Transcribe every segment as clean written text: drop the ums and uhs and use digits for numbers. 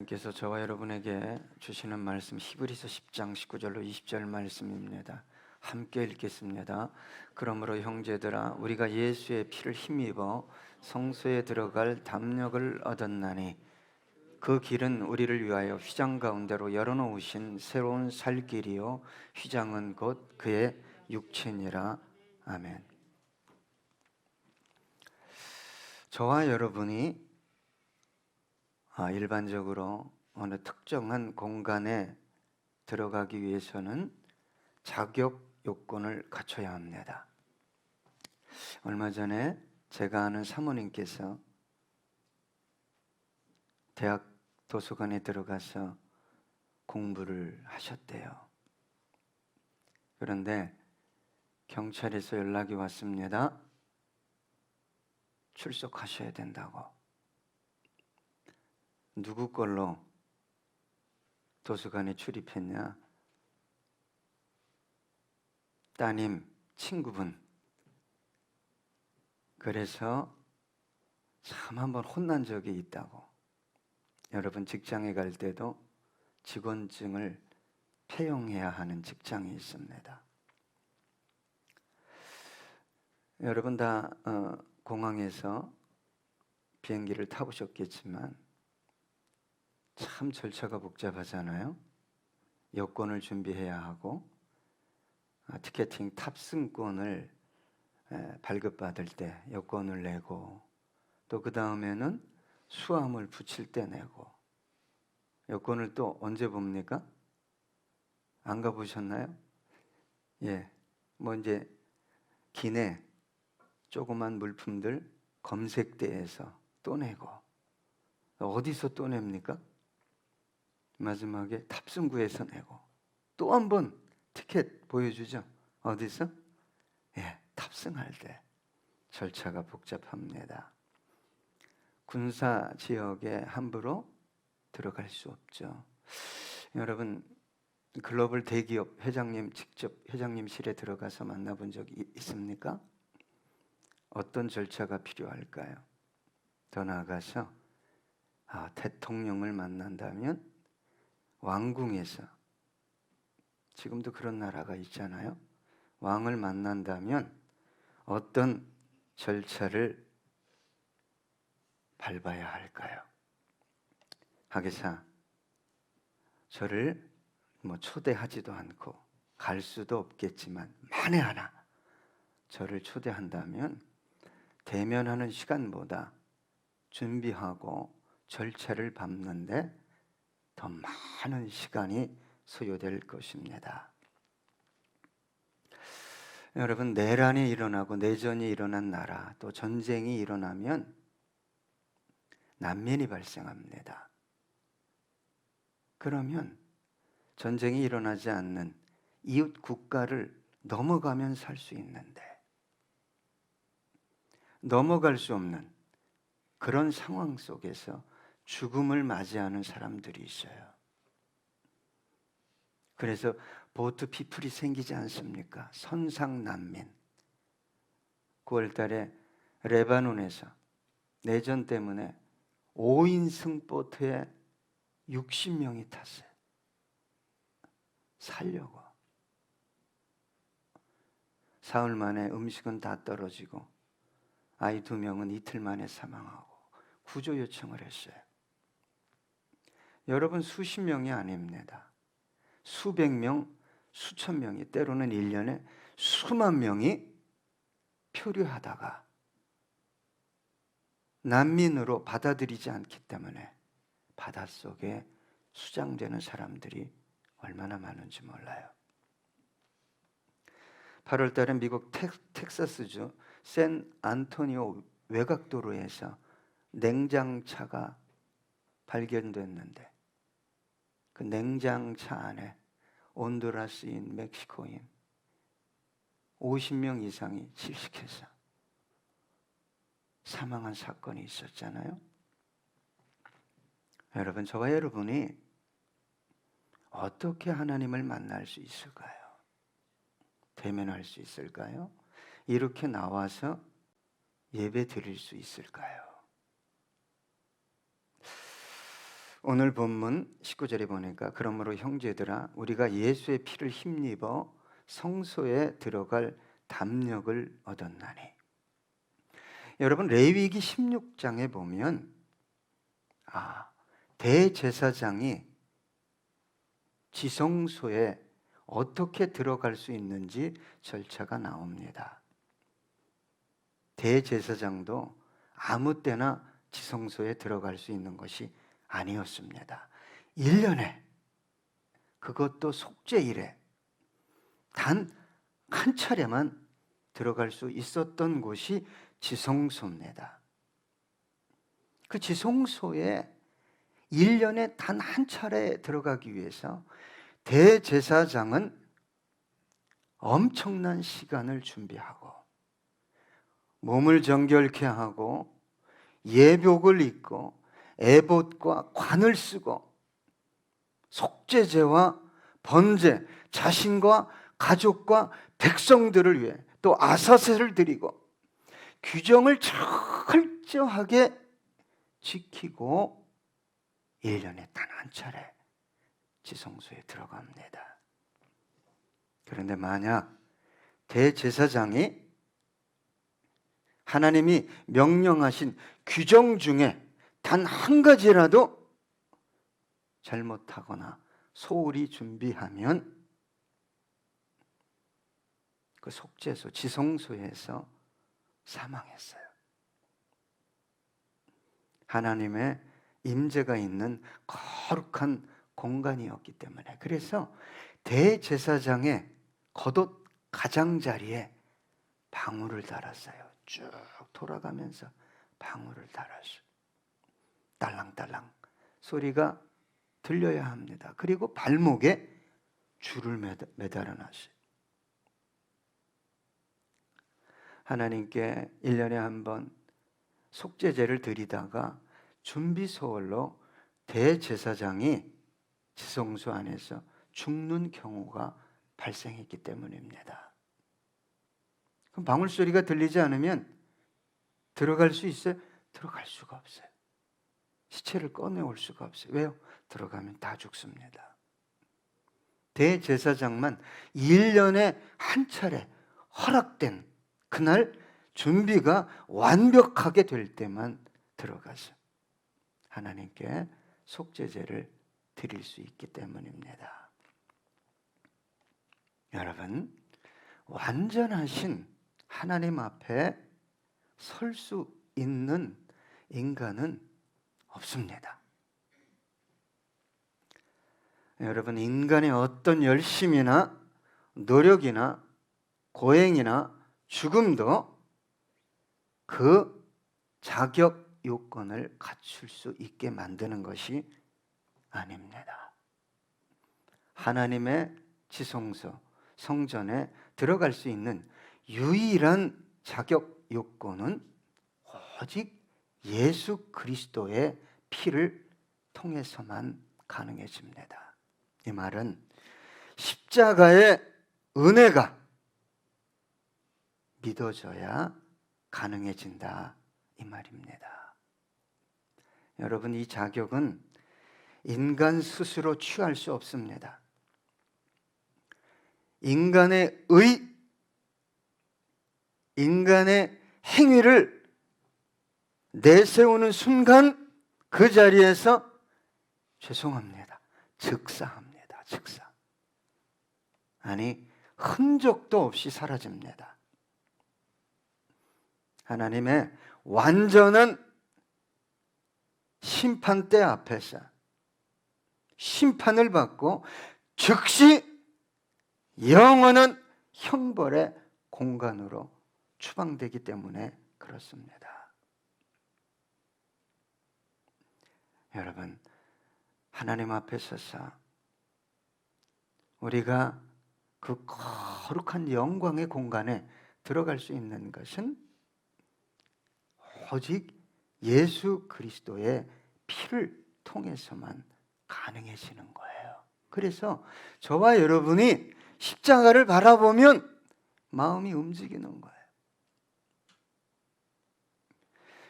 께서 저와 여러분에게 주시는 말씀 히브리서 10장 19절로 20절 말씀입니다. 함께 읽겠습니다. 그러므로 형제들아 우리가 예수의 피를 힘입어 성소에 들어갈 담력을 얻었나니 그 길은 우리를 위하여 휘장 가운데로 열어놓으신 새로운 살 길이요 휘장은 곧 그의 육체니라. 아멘. 저와 여러분이 일반적으로 어느 특정한 공간에 들어가기 위해서는 자격 요건을 갖춰야 합니다. 얼마 전에 제가 아는 사모님께서 대학 도서관에 들어가서 공부를 하셨대요. 그런데 경찰에서 연락이 왔습니다. 출석하셔야 된다고. 누구 걸로 도서관에 출입했냐? 따님, 친구분. 그래서 참 한번 혼난 적이 있다고. 여러분 직장에 갈 때도 직원증을 폐용해야 하는 직장이 있습니다. 여러분 다 공항에서 비행기를 타보셨겠지만 참 절차가 복잡하잖아요. 여권을 준비해야 하고 티켓팅 탑승권을 발급받을 때 여권을 내고 또 그 다음에는 수함을 붙일 때 내고 여권을 또 언제 봅니까? 안 가보셨나요? 예, 뭐 이제 기내 조그만 물품들 검색대에서 또 내고 어디서 또 냅니까? 마지막에 탑승구에서 내고 또 한 번 티켓 보여주죠. 어디서? 예, 탑승할 때 절차가 복잡합니다. 군사 지역에 함부로 들어갈 수 없죠. 여러분 글로벌 대기업 회장님 직접 회장님실에 들어가서 만나본 적이 있습니까? 어떤 절차가 필요할까요? 더 나아가서 대통령을 만난다면 왕궁에서, 지금도 그런 나라가 있잖아요. 왕을 만난다면 어떤 절차를 밟아야 할까요? 하기사, 저를 초대하지도 않고 갈 수도 없겠지만 만에 하나 저를 초대한다면 대면하는 시간보다 준비하고 절차를 밟는데 더 많은 시간이 소요될 것입니다. 여러분 내란이 일어나고 내전이 일어난 나라 또 전쟁이 일어나면 난민이 발생합니다. 그러면 전쟁이 일어나지 않는 이웃 국가를 넘어가면 살 수 있는데 넘어갈 수 없는 그런 상황 속에서 죽음을 맞이하는 사람들이 있어요. 그래서 보트 피플이 생기지 않습니까? 선상 난민. 9월 달에 레바논에서 내전 때문에 5인승 보트에 60명이 탔어요. 살려고. 사흘 만에 음식은 다 떨어지고 아이 2명은 이틀 만에 사망하고 구조 요청을 했어요. 여러분 수십 명이 아닙니다. 수백 명, 수천 명이 때로는 1년에 수만 명이 표류하다가 난민으로 받아들이지 않기 때문에 바닷속에 수장되는 사람들이 얼마나 많은지 몰라요. 8월 달에 미국 텍사스주 샌 안토니오 외곽도로에서 냉장차가 발견됐는데 그 냉장차 안에 온두라스인, 멕시코인 50명 이상이 질식해서 사망한 사건이 있었잖아요. 여러분 저와 여러분이 어떻게 하나님을 만날 수 있을까요? 대면할 수 있을까요? 이렇게 나와서 예배 드릴 수 있을까요? 오늘 본문 19절에 보니까 그러므로 형제들아 우리가 예수의 피를 힘입어 성소에 들어갈 담력을 얻었나니. 여러분, 레위기 16장에 보면 대제사장이 지성소에 어떻게 들어갈 수 있는지 절차가 나옵니다. 대제사장도 아무 때나 지성소에 들어갈 수 있는 것이 아니었습니다. 1년에, 그것도 속죄일에 단 한 차례만 들어갈 수 있었던 곳이 지성소입니다. 그 지성소에 1년에 단 한 차례 들어가기 위해서 대제사장은 엄청난 시간을 준비하고 몸을 정결케 하고 예복을 입고 에봇과 관을 쓰고 속죄제와 번제, 자신과 가족과 백성들을 위해 또 아사세를 드리고 규정을 철저하게 지키고 1년에 단 한 차례 지성소에 들어갑니다. 그런데 만약 대제사장이 하나님이 명령하신 규정 중에 단 한 가지라도 잘못하거나 소홀히 준비하면 그 속죄소, 지성소에서 사망했어요. 하나님의 임재가 있는 거룩한 공간이었기 때문에. 그래서 대제사장의 겉옷 가장자리에 방울을 달았어요. 쭉 돌아가면서 방울을 달았어요. 딸랑딸랑 소리가 들려야 합니다. 그리고 발목에 줄을 매달아 놨어요. 하나님께 1년에 한 번 속죄제를 드리다가 준비소홀로 대제사장이 지성소 안에서 죽는 경우가 발생했기 때문입니다. 그럼 방울 소리가 들리지 않으면 들어갈 수 있어요? 들어갈 수가 없어요. 시체를 꺼내올 수가 없어요. 왜요? 들어가면 다 죽습니다. 대제사장만 1년에 한 차례 허락된 그날 준비가 완벽하게 될 때만 들어가서 하나님께 속죄제를 드릴 수 있기 때문입니다. 여러분, 완전하신 하나님 앞에 설 수 있는 인간은 없습니다. 여러분, 인간의 어떤 열심이나 노력이나 고행이나 죽음도 그 자격 요건을 갖출 수 있게 만드는 것이 아닙니다. 하나님의 지성소, 성전에 들어갈 수 있는 유일한 자격 요건은 오직 예수 그리스도의 피를 통해서만 가능해집니다. 이 말은 십자가의 은혜가 믿어져야 가능해진다, 이 말입니다. 여러분, 이 자격은 인간 스스로 취할 수 없습니다. 인간의 인간의 행위를 내세우는 순간 그 자리에서 죄송합니다, 즉사합니다. 즉사. 아니, 흔적도 없이 사라집니다. 하나님의 완전한 심판대 앞에서 심판을 받고 즉시 영원한 형벌의 공간으로 추방되기 때문에 그렇습니다. 여러분, 하나님 앞에 서서 우리가 그 거룩한 영광의 공간에 들어갈 수 있는 것은 오직 예수 그리스도의 피를 통해서만 가능해지는 거예요. 그래서 저와 여러분이 십자가를 바라보면 마음이 움직이는 거예요.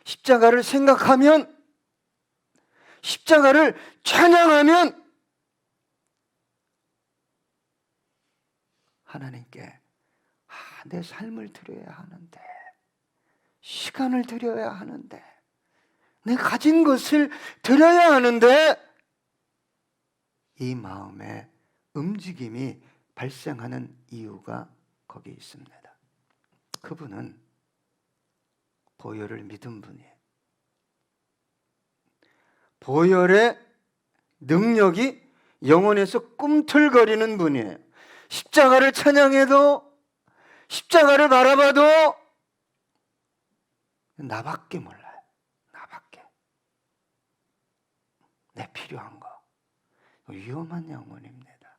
십자가를 생각하면 십자가를 찬양하면 하나님께 내 삶을 드려야 하는데, 시간을 드려야 하는데, 내 가진 것을 드려야 하는데, 이 마음에 움직임이 발생하는 이유가 거기 있습니다. 그분은 보혈을 믿은 분이에요. 보혈의 능력이 영혼에서 꿈틀거리는 분이에요. 십자가를 찬양해도, 십자가를 바라봐도 나밖에 몰라요. 나밖에. 내 필요한 거. 위험한 영혼입니다.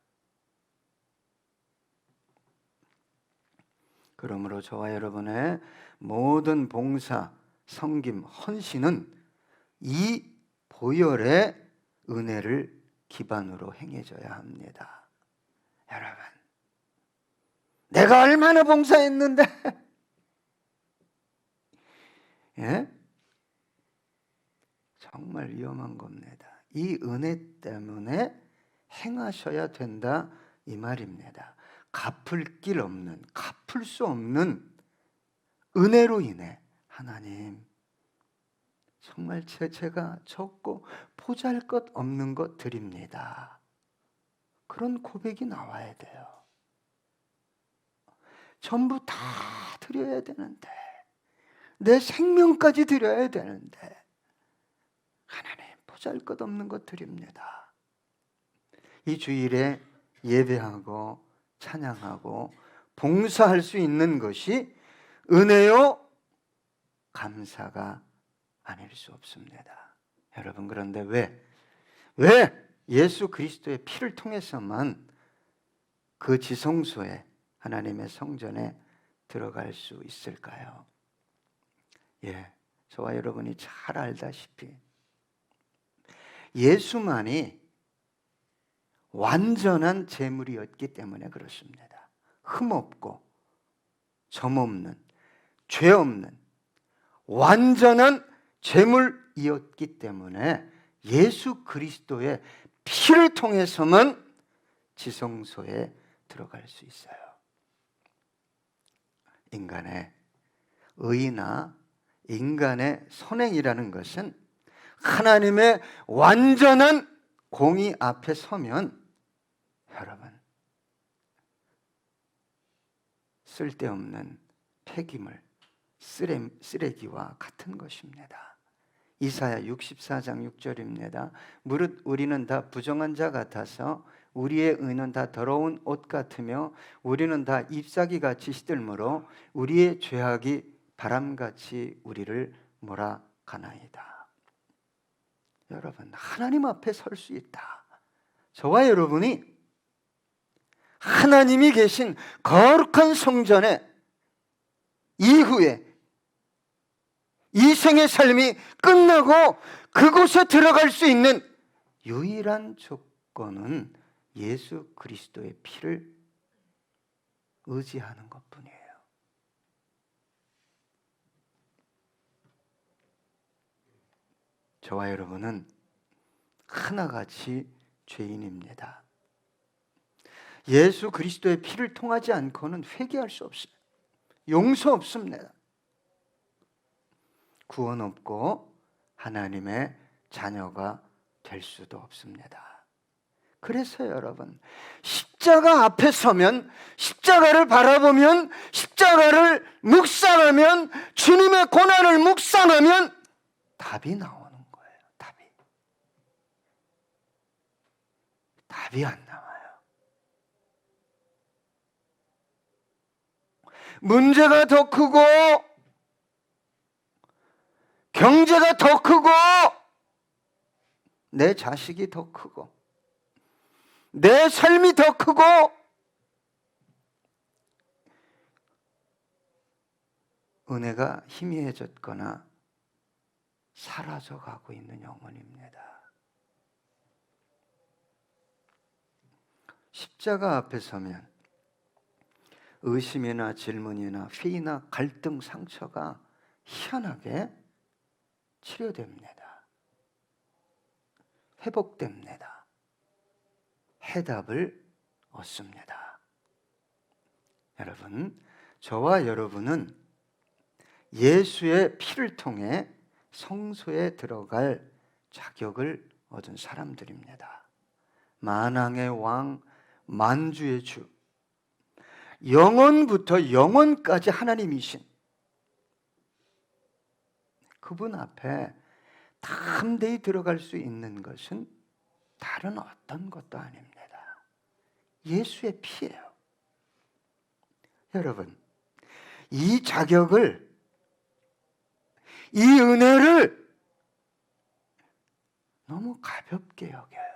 그러므로 저와 여러분의 모든 봉사, 섬김, 헌신은 이 보혈의 은혜를 기반으로 행해져야 합니다. 여러분, 내가 얼마나 봉사했는데 예? 정말 위험한 겁니다. 이 은혜 때문에 행하셔야 된다 이 말입니다. 갚을 길 없는, 갚을 수 없는 은혜로 인해 하나님, 정말 제가 적고 보잘것없는 것 드립니다. 그런 고백이 나와야 돼요. 전부 다 드려야 되는데, 내 생명까지 드려야 되는데, 하나님 보잘것없는 것 드립니다. 이 주일에 예배하고 찬양하고 봉사할 수 있는 것이 은혜요 감사가 아닐 수 없습니다. 여러분, 그런데 왜 예수 그리스도의 피를 통해서만 그 지성소에, 하나님의 성전에 들어갈 수 있을까요? 저와 여러분이 잘 알다시피 예수만이 완전한 제물이었기 때문에 그렇습니다. 흠없고 점없는, 죄 없는 완전한 제물이었기 때문에 예수 그리스도의 피를 통해서만 지성소에 들어갈 수 있어요. 인간의 의나 인간의 선행이라는 것은 하나님의 완전한 공의 앞에 서면 여러분, 쓸데없는 폐기물, 쓰레기와 같은 것입니다. 이사야 64장 6절입니다. 무릇 우리는 다 부정한 자 같아서 우리의 의는 다 더러운 옷 같으며 우리는 다 잎사귀같이 시들므로 우리의 죄악이 바람같이 우리를 몰아가나이다. 여러분, 하나님 앞에 설 수 있다. 저와 여러분이 하나님이 계신 거룩한 성전에 이후에 이 생의 삶이 끝나고 그곳에 들어갈 수 있는 유일한 조건은 예수 그리스도의 피를 의지하는 것뿐이에요. 저와 여러분은 하나같이 죄인입니다. 예수 그리스도의 피를 통하지 않고는 회개할 수 없어요. 용서 없습니다. 구원 없고 하나님의 자녀가 될 수도 없습니다. 그래서 여러분, 십자가 앞에 서면, 십자가를 바라보면, 십자가를 묵상하면, 주님의 고난을 묵상하면 답이 나오는 거예요. 답이 안 나와요. 문제가 더 크고 경제가 더 크고 내 자식이 더 크고 내 삶이 더 크고 은혜가 희미해졌거나 사라져가고 있는 영혼입니다. 십자가 앞에 서면 의심이나 질문이나 회의나 갈등, 상처가 희한하게 치료됩니다. 회복됩니다. 해답을 얻습니다. 여러분, 저와 여러분은 예수의 피를 통해 성소에 들어갈 자격을 얻은 사람들입니다. 만왕의 왕, 만주의 주, 영원부터 영원까지 하나님이신 그분 앞에 담대히 들어갈 수 있는 것은 다른 어떤 것도 아닙니다. 예수의 피예요. 여러분, 이 자격을, 이 은혜를 너무 가볍게 여겨요.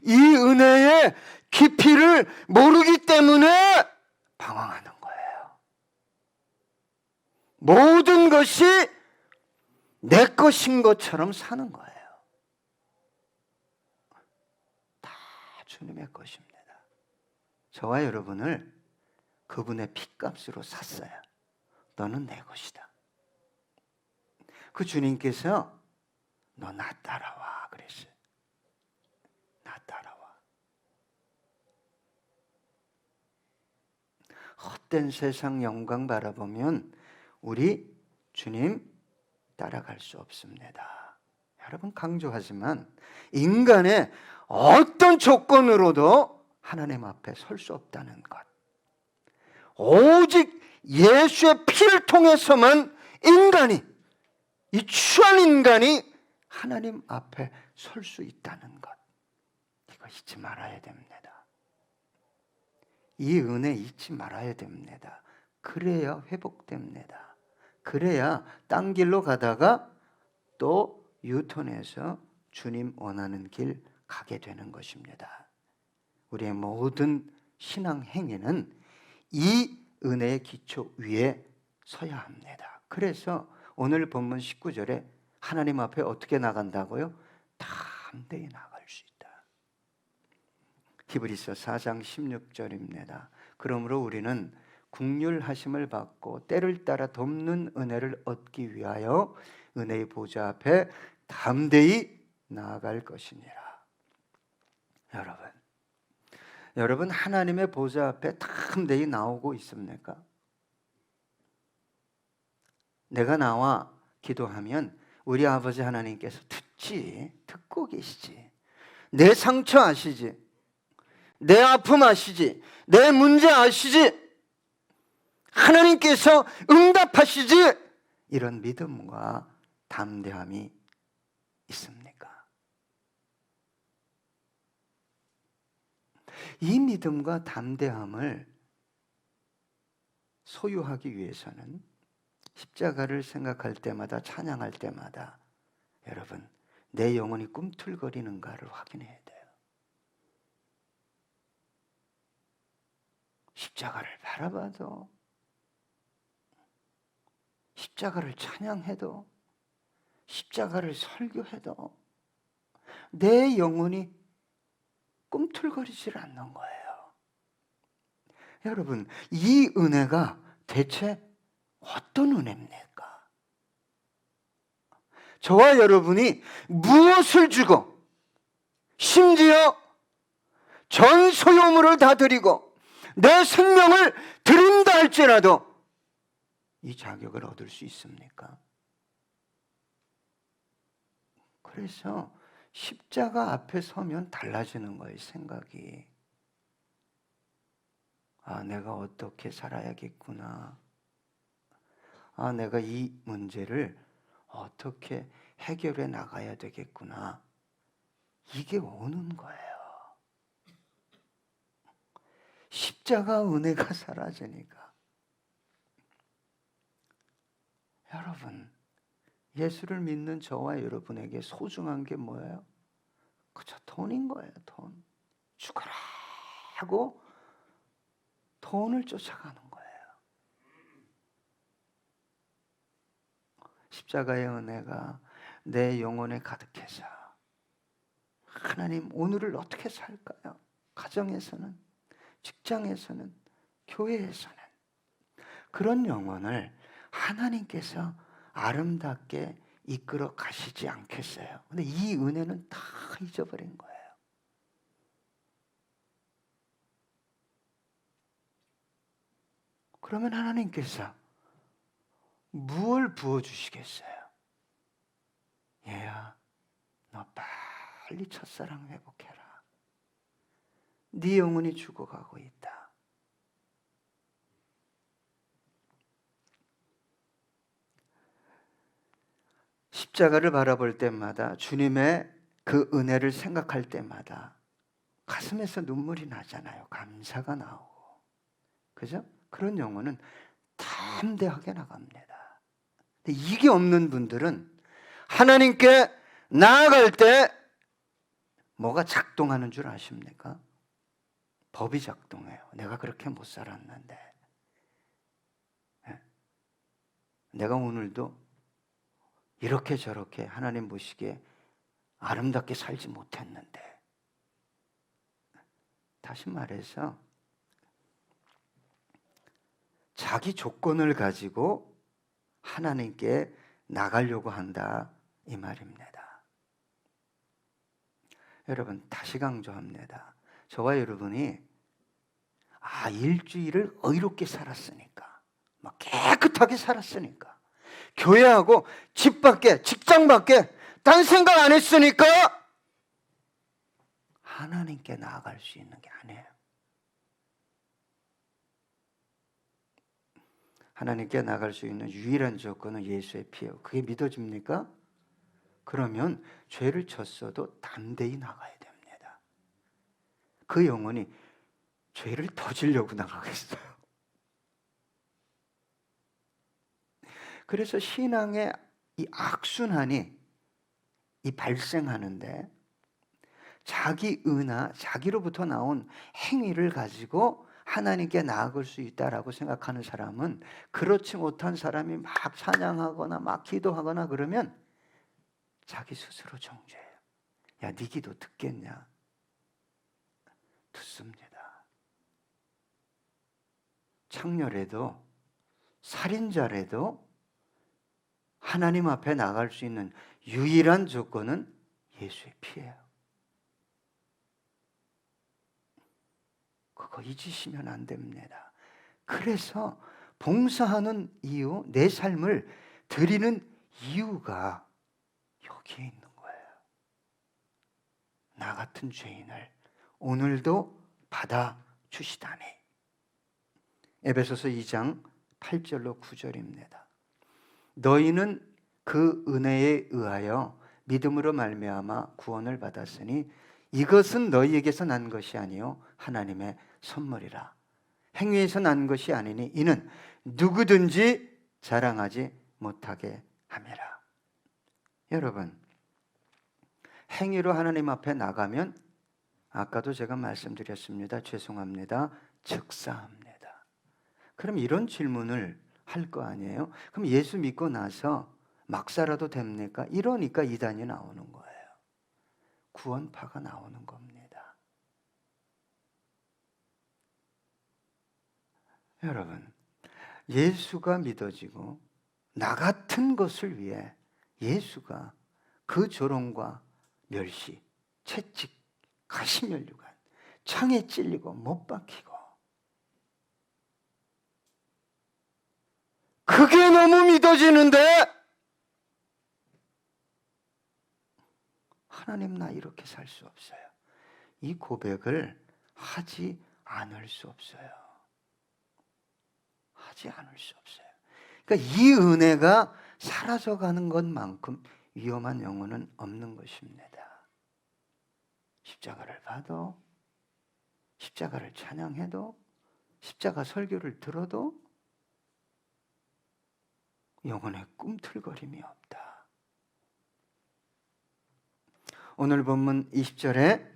이 은혜의 깊이를 모르기 때문에 방황하는 거예요. 모든 것이 내 것인 것처럼 사는 거예요. 다 주님의 것입니다. 저와 여러분을 그분의 핏값으로 샀어요. 너는 내 것이다. 그 주님께서 너 나 따라와 그랬어요. 나 따라와. 헛된 세상 영광 바라보면 우리 주님 따라갈 수 없습니다. 여러분, 강조하지만 인간의 어떤 조건으로도 하나님 앞에 설 수 없다는 것, 오직 예수의 피를 통해서만 인간이, 이 추한 인간이 하나님 앞에 설 수 있다는 것, 이거 잊지 말아야 됩니다. 이 은혜 잊지 말아야 됩니다. 그래야 회복됩니다. 그래야 딴 길로 가다가 또 유턴해서 주님 원하는 길 가게 되는 것입니다. 우리의 모든 신앙 행위는 이 은혜의 기초 위에 서야 합니다. 그래서 오늘 본문 19절에 하나님 앞에 어떻게 나간다고요? 담대히 나갈 수 있다. 히브리서 4장 16절입니다. 그러므로 우리는 긍휼하심을 받고 때를 따라 돕는 은혜를 얻기 위하여 은혜의 보좌 앞에 담대히 나아갈 것이니라. 여러분 하나님의 보좌 앞에 담대히 나오고 있습니까? 내가 나와 기도하면 우리 아버지 하나님께서 듣고 계시지. 내 상처 아시지. 내 아픔 아시지. 내 문제 아시지. 하나님께서 응답하시지. 이런 믿음과 담대함이 있습니까? 이 믿음과 담대함을 소유하기 위해서는 십자가를 생각할 때마다, 찬양할 때마다 여러분, 내 영혼이 꿈틀거리는가를 확인해야 돼요. 십자가를 바라봐도, 십자가를 찬양해도, 십자가를 설교해도 내 영혼이 꿈틀거리질 않는 거예요. 여러분, 이 은혜가 대체 어떤 은혜입니까? 저와 여러분이 무엇을 주고 심지어 전 소유물을 다 드리고 내 생명을 드린다 할지라도 이 자격을 얻을 수 있습니까? 그래서 십자가 앞에 서면 달라지는 거예요, 생각이. 아, 내가 어떻게 살아야겠구나. 아, 내가 이 문제를 어떻게 해결해 나가야 되겠구나. 이게 오는 거예요. 십자가 은혜가 사라지니까. 여러분, 예수를 믿는 저와 여러분에게 소중한 게 뭐예요? 그저 돈인 거예요, 돈. 죽어라 하고 돈을 쫓아가는 거예요. 십자가의 은혜가 내 영혼에 가득해서 하나님 오늘을 어떻게 살까요? 가정에서는, 직장에서는, 교회에서는 그런 영혼을 하나님께서 아름답게 이끌어 가시지 않겠어요? 근데 이 은혜는 다 잊어버린 거예요. 그러면 하나님께서 무엇을 부어주시겠어요? 얘야, 너 빨리 첫사랑 회복해라. 네 영혼이 죽어가고 있다. 십자가를 바라볼 때마다, 주님의 그 은혜를 생각할 때마다 가슴에서 눈물이 나잖아요. 감사가 나오고. 그죠? 그런 영혼은 담대하게 나갑니다. 근데 이게 없는 분들은 하나님께 나아갈 때 뭐가 작동하는 줄 아십니까? 법이 작동해요. 내가 그렇게 못 살았는데, 내가 오늘도 이렇게 저렇게 하나님 보시기에 아름답게 살지 못했는데. 다시 말해서 자기 조건을 가지고 하나님께 나가려고 한다, 이 말입니다. 여러분, 다시 강조합니다. 저와 여러분이 일주일을 의롭게 살았으니까, 막 깨끗하게 살았으니까, 교회하고 집 밖에, 직장 밖에 딴 생각 안 했으니까 하나님께 나아갈 수 있는 게 아니에요. 하나님께 나아갈 수 있는 유일한 조건은 예수의 피예요. 그게 믿어집니까? 그러면 죄를 졌어도 담대히 나가야 됩니다. 그 영혼이 죄를 더 지려고 나가겠어요? 그래서 신앙의 이 악순환이 발생하는데, 자기 의나 자기로부터 나온 행위를 가지고 하나님께 나아갈 수 있다라고 생각하는 사람은, 그렇지 못한 사람이 막 찬양하거나 막 기도하거나 그러면 자기 스스로 정죄해요. 야, 네 기도 듣겠냐? 듣습니다. 창녀라도 살인자라도 하나님 앞에 나갈 수 있는 유일한 조건은 예수의 피예요. 그거 잊으시면 안 됩니다. 그래서 봉사하는 이유, 내 삶을 드리는 이유가 여기에 있는 거예요. 나 같은 죄인을 오늘도 받아주시다니. 에베소서 2장 8절로 9절입니다. 너희는 그 은혜에 의하여 믿음으로 말미암아 구원을 받았으니 이것은 너희에게서 난 것이 아니요 하나님의 선물이라. 행위에서 난 것이 아니니 이는 누구든지 자랑하지 못하게 함이라. 여러분, 행위로 하나님 앞에 나가면, 아까도 제가 말씀드렸습니다. 죄송합니다. 즉사합니다. 그럼 이런 질문을 할 거 아니에요? 그럼 예수 믿고 나서 막 살아도 됩니까? 이러니까 이단이 나오는 거예요. 구원파가 나오는 겁니다. 여러분, 예수가 믿어지고 나 같은 것을 위해 예수가 그 조롱과 멸시, 채찍, 가시면류관, 창에 찔리고 못 박히고, 그게 너무 믿어지는데 하나님, 나 이렇게 살 수 없어요. 이 고백을 하지 않을 수 없어요. 하지 않을 수 없어요. 그러니까 이 은혜가 사라져가는 것만큼 위험한 영혼은 없는 것입니다. 십자가를 봐도, 십자가를 찬양해도, 십자가 설교를 들어도 영혼의 꿈틀거림이 없다. 오늘 본문 20절에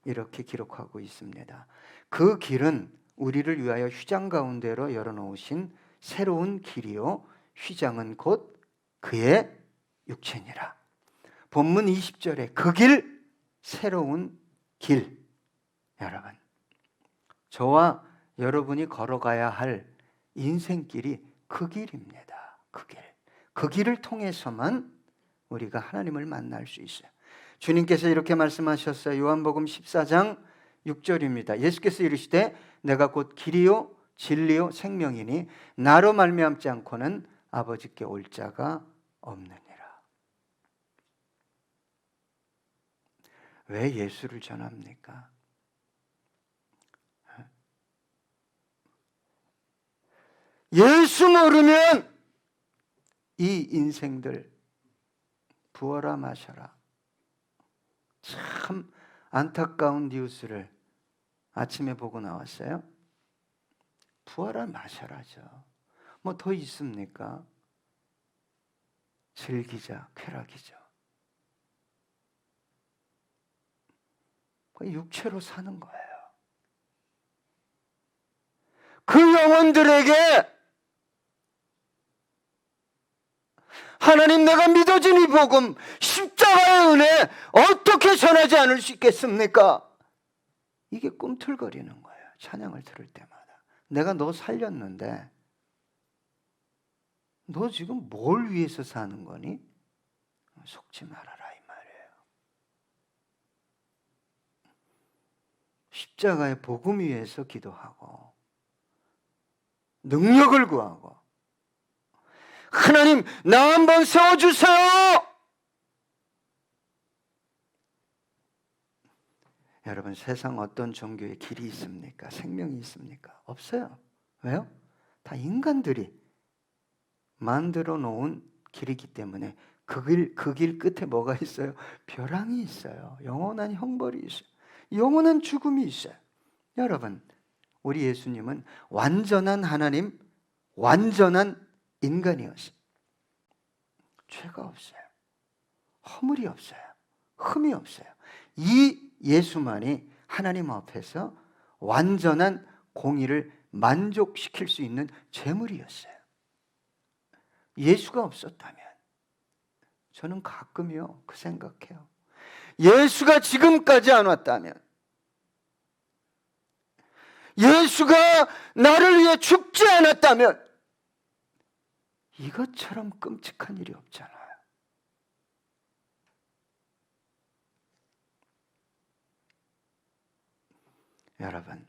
이렇게 기록하고 있습니다. 그 길은 우리를 위하여 휘장 가운데로 열어놓으신 새로운 길이요 휘장은 곧 그의 육체니라. 본문 20절에 그 길, 새로운 길. 여러분, 저와 여러분이 걸어가야 할 인생길이 그 길입니다. 그 길. 그 길을 통해서만 우리가 하나님을 만날 수 있어요. 주님께서 이렇게 말씀하셨어요. 요한복음 14장 6절입니다. 예수께서 이르시되 내가 곧 길이요 진리요 생명이니 나로 말미암지 않고는 아버지께 올 자가 없느니라. 왜 예수를 전합니까? 예수 모르면 이 인생들 부어라 마셔라. 참 안타까운 뉴스를 아침에 보고 나왔어요. 부어라 마셔라죠. 뭐 더 있습니까? 즐기자, 쾌락이죠. 육체로 사는 거예요. 그 영혼들에게 하나님 내가 믿어진 이 복음 십자가의 은혜 어떻게 전하지 않을 수 있겠습니까? 이게 꿈틀거리는 거예요. 찬양을 들을 때마다. 내가 너 살렸는데 너 지금 뭘 위해서 사는 거니? 속지 말아라 이 말이에요. 십자가의 복음 위해서 기도하고 능력을 구하고 하나님 나 한번 세워주세요. 여러분 세상 어떤 종교에 길이 있습니까? 생명이 있습니까? 없어요. 왜요? 다 인간들이 만들어 놓은 길이기 때문에 그 길 끝에 뭐가 있어요? 벼랑이 있어요. 영원한 형벌이 있어요. 영원한 죽음이 있어요. 여러분 우리 예수님은 완전한 하나님, 완전한 인간이었어요. 죄가 없어요. 허물이 없어요. 흠이 없어요. 이 예수만이 하나님 앞에서 완전한 공의를 만족시킬 수 있는 제물이었어요. 예수가 없었다면 저는 가끔요 그 생각해요. 예수가 지금까지 안 왔다면, 예수가 나를 위해 죽지 않았다면 이것처럼 끔찍한 일이 없잖아요. 여러분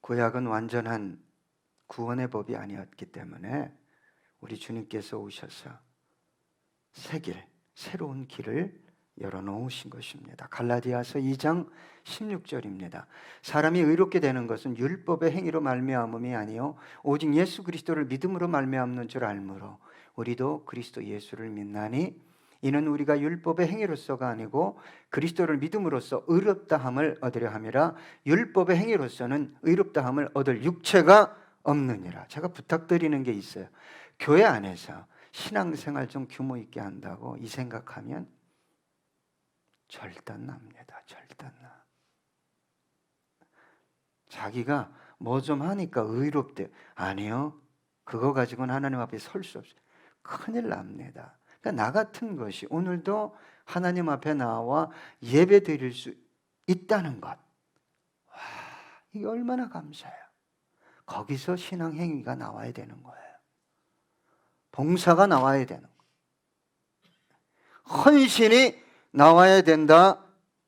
구약은 완전한 구원의 법이 아니었기 때문에 우리 주님께서 오셔서 새 길, 새로운 길을 열어놓으신 것입니다. 갈라디아서 2장 16절입니다. 사람이 의롭게 되는 것은 율법의 행위로 말미암음이 아니요 오직 예수 그리스도를 믿음으로 말미암는 줄 알므로 우리도 그리스도 예수를 믿나니 이는 우리가 율법의 행위로서가 아니고 그리스도를 믿음으로써 의롭다함을 얻으려 함이라. 율법의 행위로서는 의롭다함을 얻을 육체가 없느니라. 제가 부탁드리는 게 있어요. 교회 안에서 신앙생활 좀 규모 있게 한다고 이 생각하면 절단납니다. 절단나. 자기가 뭐 좀 하니까 의롭대. 아니요. 그거 가지고는 하나님 앞에 설 수 없어요. 큰일 납니다. 그러니까 나 같은 것이 오늘도 하나님 앞에 나와 예배 드릴 수 있다는 것. 와, 이게 얼마나 감사해요. 거기서 신앙 행위가 나와야 되는 거예요. 봉사가 나와야 되는 거예요. 헌신이 나와야 된다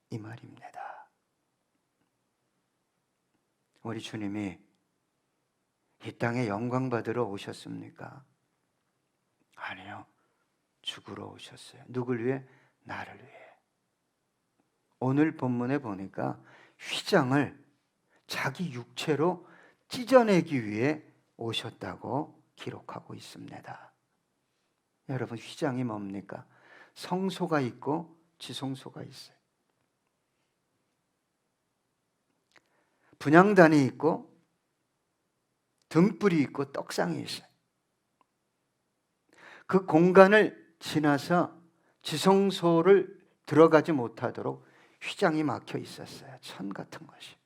이 말입니다. 우리 주님이 이 땅에 영광 받으러 오셨습니까? 아니요. 죽으러 오셨어요. 누굴 위해? 나를 위해. 오늘 본문에 보니까 휘장을 자기 육체로 찢어내기 위해 오셨다고 기록하고 있습니다. 여러분 휘장이 뭡니까? 성소가 있고 지성소가 있어요. 분향단이 있고 등불이 있고 떡상이 있어요. 그 공간을 지나서 지성소를 들어가지 못하도록 휘장이 막혀 있었어요. 천 같은 것이.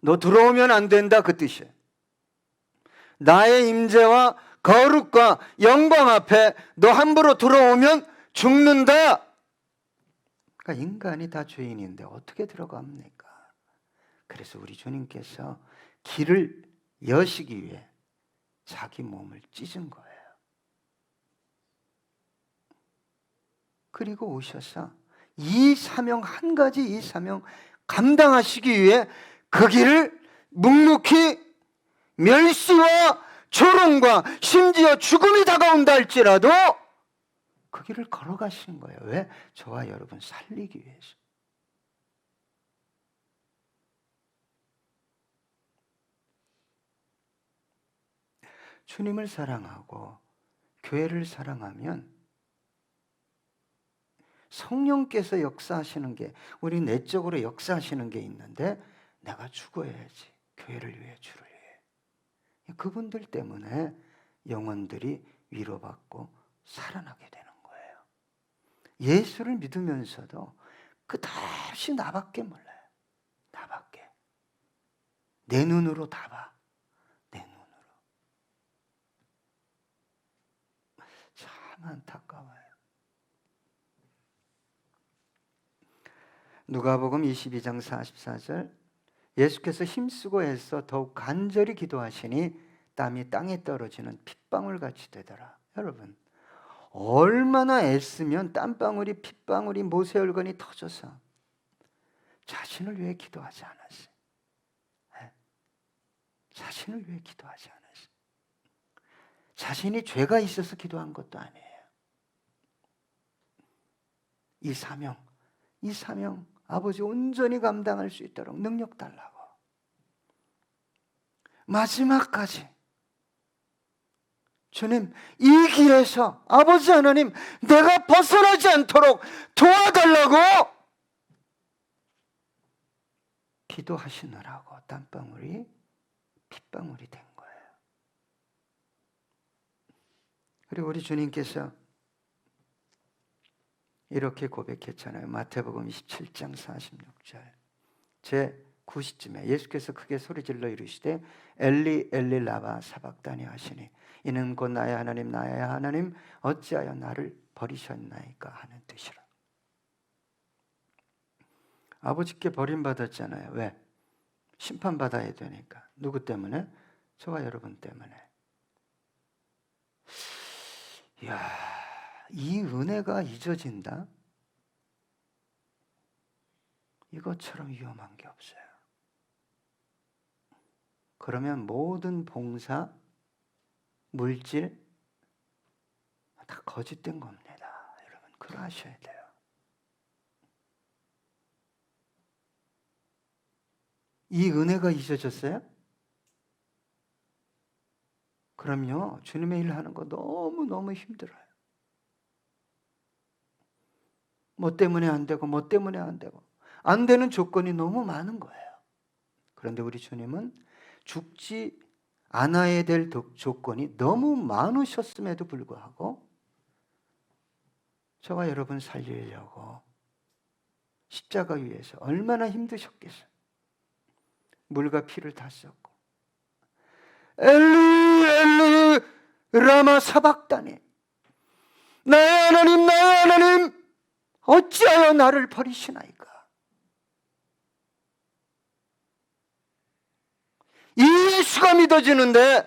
너 들어오면 안 된다 그 뜻이에요. 나의 임재와 거룩과 영광 앞에 너 함부로 들어오면 죽는다. 그러니까 인간이 다 죄인인데 어떻게 들어갑니까? 그래서 우리 주님께서 길을 여시기 위해 자기 몸을 찢은 거예요. 그리고 오셔서 이 사명, 한 가지 이 사명 감당하시기 위해 그 길을 묵묵히 멸시와 조롱과 심지어 죽음이 다가온다 할지라도 그 길을 걸어가시는 거예요. 왜? 저와 여러분 살리기 위해서. 주님을 사랑하고 교회를 사랑하면 성령께서 역사하시는 게, 우리 내적으로 역사하시는 게 있는데, 내가 죽어야지, 교회를 위해, 주를 위해. 그분들 때문에 영혼들이 위로받고 살아나게 되는 거예요. 예수를 믿으면서도 끝없이 나밖에 몰라요. 나밖에. 내 눈으로 다 봐. 내 눈으로. 참 안타까워요. 누가복음 22장 44절, 예수께서 힘쓰고 애써 더욱 간절히 기도하시니 땀이 땅에 떨어지는 핏방울같이 되더라. 여러분, 얼마나 애쓰면 땀방울이, 핏방울이, 모세혈관이 터져서 자신을 위해 기도하지 않았어요. 네? 자신을 위해 기도하지 않았어요. 자신이 죄가 있어서 기도한 것도 아니에요. 이 사명 아버지 온전히 감당할 수 있도록 능력 달라고. 마지막까지 주님, 이 길에서 아버지 하나님, 내가 벗어나지 않도록 도와달라고 기도하시느라고 땀방울이 핏방울이 된 거예요. 그리고 우리 주님께서 이렇게 고백했잖아요. 마태복음 27장 46절. 제 9시쯤에 예수께서 크게 소리질러 이르시되 엘리 엘리 라마 사박다니 하시니 이는 곧 나의 하나님 어찌하여 나를 버리셨나이까 하는 뜻이라. 아버지께 버림받았잖아요. 왜? 심판받아야 되니까. 누구 때문에? 저와 여러분 때문에. 이야, 이 은혜가 잊어진다? 이것처럼 위험한 게 없어요. 그러면 모든 봉사, 물질 다 거짓된 겁니다. 여러분, 그러하셔야 돼요. 이 은혜가 잊어졌어요? 그럼요, 주님의 일 하는 거 너무너무 힘들어요. 뭐 때문에 안 되고 뭐 때문에 안 되고 안 되는 조건이 너무 많은 거예요. 그런데 우리 주님은 죽지 않아야 될 조건이 너무 많으셨음에도 불구하고 저와 여러분 살리려고 십자가 위에서 얼마나 힘드셨겠어요. 물과 피를 다 썼고 엘리 엘리 라마 사박다니, 나의 하나님 어찌하여 나를 버리시나이까. 이 예수가 믿어지는데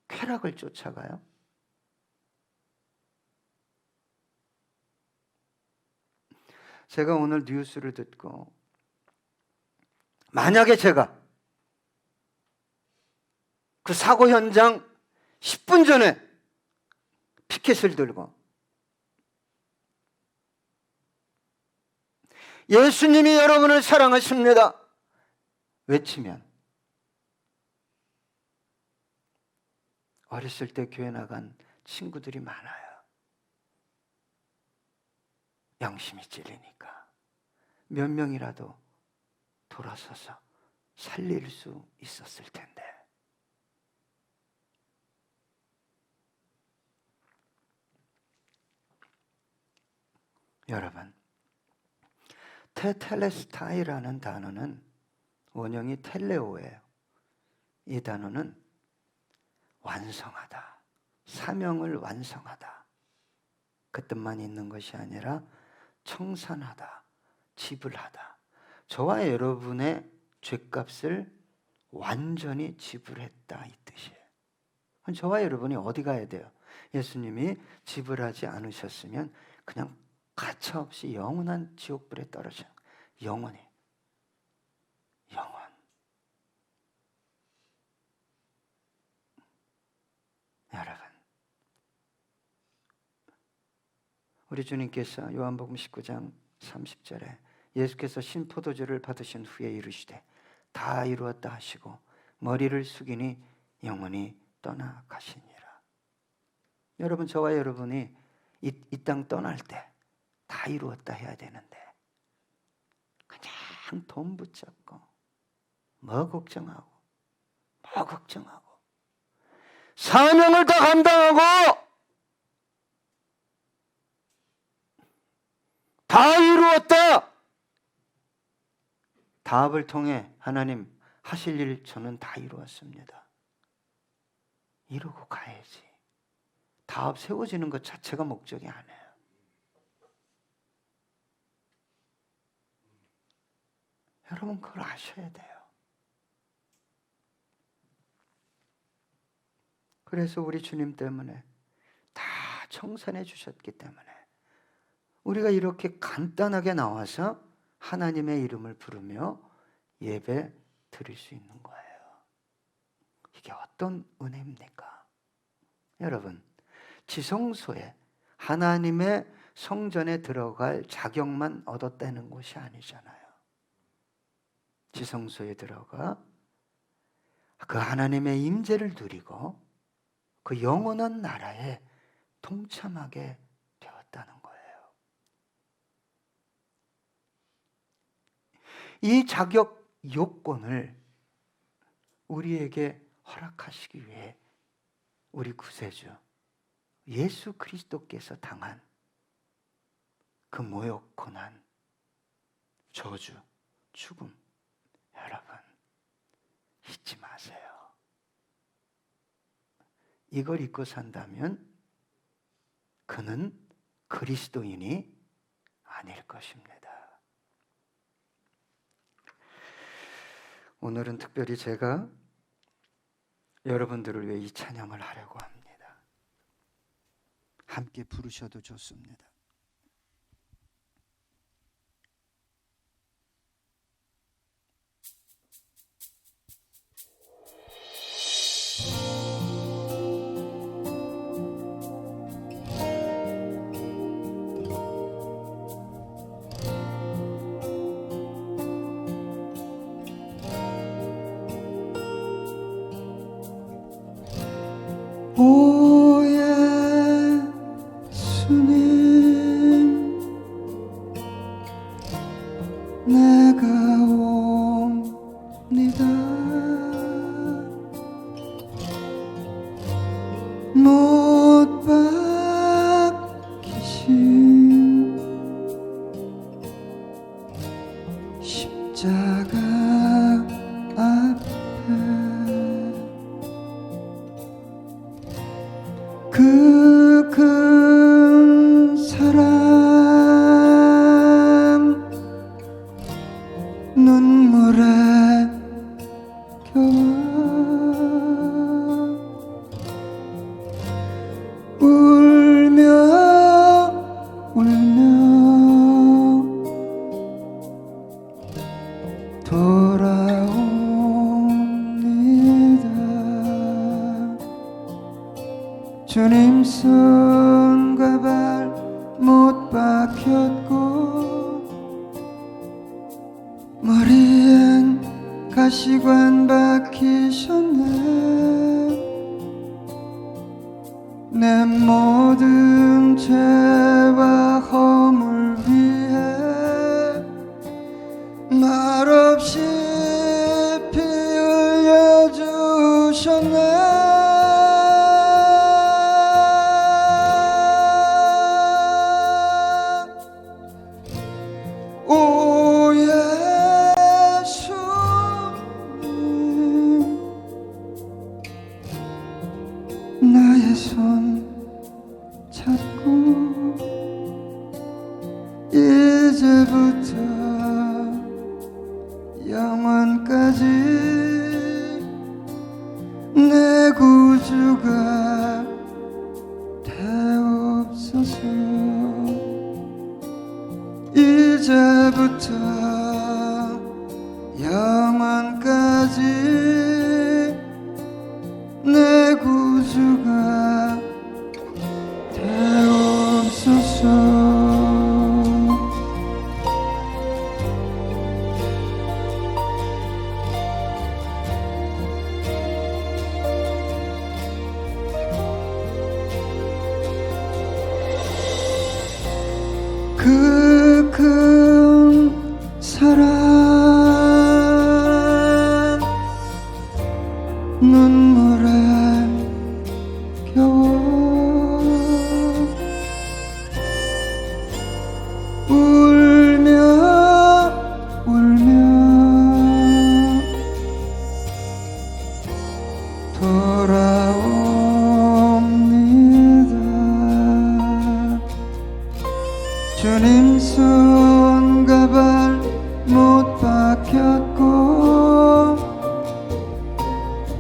쾌락을 쫓아가요? 제가 오늘 뉴스를 듣고, 만약에 제가 그 사고 현장 10분 전에 피켓을 들고 예수님이 여러분을 사랑하십니다 외치면, 어렸을 때 교회 나간 친구들이 많아요. 양심이 찔리니까 몇 명이라도 돌아서서 살릴 수 있었을 텐데. 여러분, 테텔레스타이라는 단어는 원형이 텔레오예요. 이 단어는 완성하다, 사명을 완성하다, 그 뜻만 있는 것이 아니라 청산하다, 지불하다. 저와 여러분의 죄값을 완전히 지불했다, 이 뜻이에요. 저와 여러분이 어디 가야 돼요? 예수님이 지불하지 않으셨으면 그냥 가차없이 영원한 지옥불에 떨어져. 영원히. 영원. 여러분, 우리 주님께서 요한복음 19장 30절에 예수께서 신포도주를 받으신 후에 이르시되 다 이루었다 하시고 머리를 숙이니 영원히 떠나가시니라. 여러분, 저와 여러분이 이 땅 떠날 때 다 이루었다 해야 되는데 그냥 돈 붙잡고 뭐 걱정하고 사명을 다 감당하고 다 이루었다. 다합을 통해 하나님 하실 일 저는 다 이루었습니다. 이루고 가야지. 다합 세워지는 것 자체가 목적이 아니에요. 여러분, 그걸 아셔야 돼요. 그래서 우리 주님 때문에 다 청산해 주셨기 때문에 우리가 이렇게 간단하게 나와서 하나님의 이름을 부르며 예배 드릴 수 있는 거예요. 이게 어떤 은혜입니까? 여러분, 지성소에 하나님의 성전에 들어갈 자격만 얻었다는 것이 아니잖아요. 지성소에 들어가 그 하나님의 임재를 누리고 그 영원한 나라에 동참하게 되었다는 거예요. 이 자격 요건을 우리에게 허락하시기 위해 우리 구세주 예수 그리스도께서 당한 그 모욕, 고난, 저주, 죽음, 여러분 잊지 마세요. 이걸 잊고 산다면 그는 그리스도인이 아닐 것입니다. 오늘은 특별히 제가 여러분들을 위해 이 찬양을 하려고 합니다. 함께 부르셔도 좋습니다. 오 예수님, 내가 옵니다. 못 박히신 십자가 앞에 그 큰 사랑 눈물에 겨워 울며 돌아옵니다. 주님 손과 발 못 박혔고 머리엔 가시관 박히셨네. 내 모든 죄와 허물 위해 말없이 피 흘려주셨네. 오 예수님, 나의 손 잡고 이제부터 영원까지 내 구주가 되옵소서. 이제부터 영원까지 내 구주가 되옵소서. 그 큰 사랑 눈물에 겨워 울며 돌아옵니다. 주님 손과 발 못 박혔고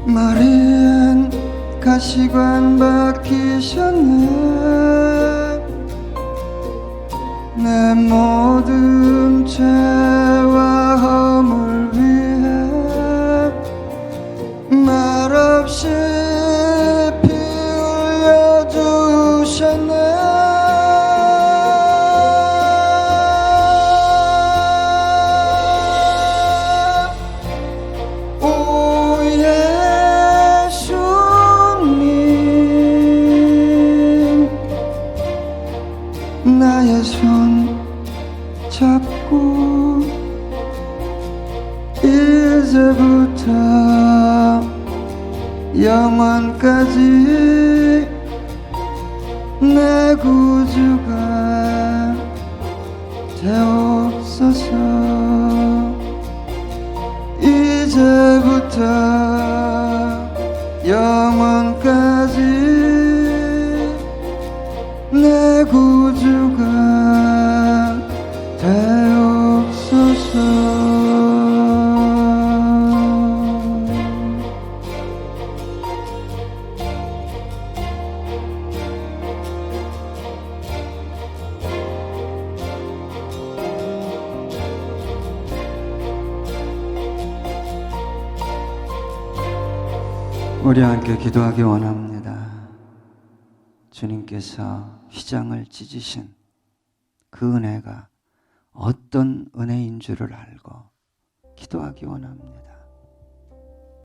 머리엔 가시관 박히셨네. 내 모든 죄와 허물 위해 말없이 피 흘려주셨네. 나의 손 잡고 이제부터 영원까지 내 구주가 되옵소서. 이제부터 영원까지 내 구주가 되옵소서. 우리 함께 기도하기 원합니다. 주님께서 휘장을 찢으신 그 은혜가 어떤 은혜인 줄을 알고 기도하기 원합니다.